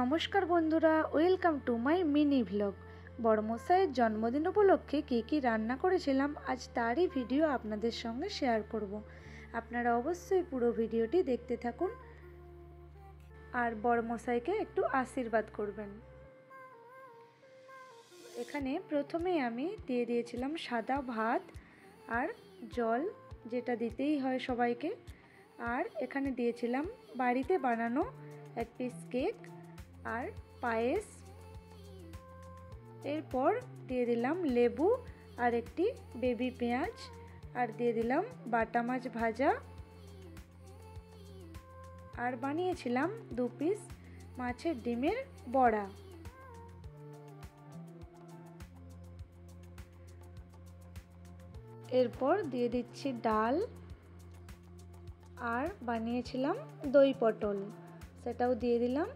নমস্কার বন্ধুরা, welcome to my mini vlog. বড়মশাইয়ের জন্মদিন উপলক্ষে কী রান্না করেছিলাম আজ তারই ভিডিও আপনাদের সঙ্গে শেয়ার করব। আপনারা অবশ্যই পুরো ভিডিওটি দেখতে থাকুন আর বড়মশাইকে একটু আশীর্বাদ করবেন। এখানে প্রথমেই আমি দিয়ে দিয়েছিলাম সাদা ভাত আর জল, যেটা দিতেই হয় সবাইকে। আর এখানে দিয়েছিলাম বাড়িতে বানানো এক পিস কেক আর পায়েস। এরপর দিয়ে দিলাম লেবু আর একটি বেবি পেঁয়াজ, আর দিয়ে দিলাম বাটা মাছ ভাজা, আর বানিয়েছিলাম 2 পিস মাছের ডিমের বড়া। এরপর দিয়ে দিচ্ছি ডাল, আর বানিয়েছিলাম দই পটল, সেটাও দিয়ে দিলাম।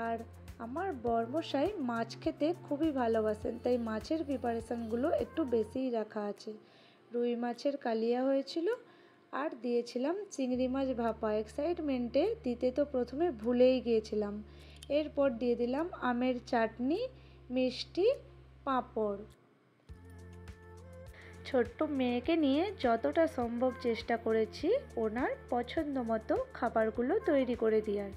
আর আমার বরমশাই মাছ খেতে খুবই ভালোবাসেন, তাই মাছের প্রিপারেশানগুলো একটু বেশিই রাখা আছে। রুই মাছের কালিয়া হয়েছিল, আর দিয়েছিলাম চিংড়ি মাছ ভাপা। এক্সাইটমেন্টে দিতে তো প্রথমে ভুলেই গিয়েছিলাম। এরপর দিয়ে দিলাম আমের চাটনি, মিষ্টি, পাঁপড়। ছোট্ট মেয়েকে নিয়ে যতটা সম্ভব চেষ্টা করেছি ওনার পছন্দ মতো খাবারগুলো তৈরি করে দেওয়ার।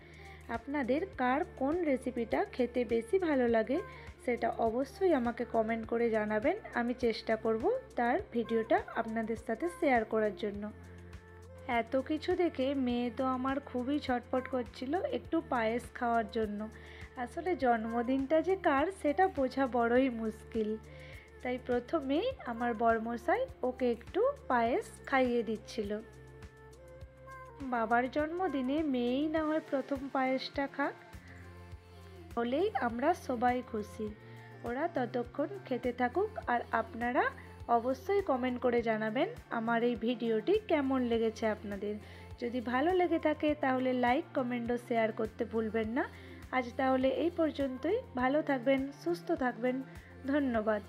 আপনাদের কার কোন রেসিপিটা খেতে বেশি ভালো লাগে সেটা অবশ্যই আমাকে কমেন্ট করে জানাবেন। আমি চেষ্টা করব তার ভিডিওটা আপনাদের সাথে শেয়ার করার জন্য। এত কিছু দেখে মেয়ে তো আমার খুবই ছটফট করছিল একটু পায়েস খাওয়ার জন্য। আসলে জন্মদিনটা যে কার সেটা বোঝা বড়ই মুশকিল, তাই প্রথমেই আমার বরমশাই ওকে একটু পায়েস খাইয়ে দিচ্ছিল। বাবার জন্মদিনে মেয়েই না হয় প্রথম পায়েসটা খাক, হলেই আমরা সবাই খুশি। ওরা ততক্ষণ খেতে থাকুক, আর আপনারা অবশ্যই কমেন্ট করে জানাবেন আমার এই ভিডিওটি কেমন লেগেছে আপনাদের। যদি ভালো লেগে থাকে তাহলে লাইক, কমেন্ট ও শেয়ার করতে ভুলবেন না। আজ তাহলে এই পর্যন্তই। ভালো থাকবেন, সুস্থ থাকবেন। ধন্যবাদ।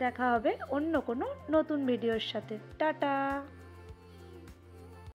দেখা হবে অন্য কোনো নতুন ভিডিওর সাথে। টাটা।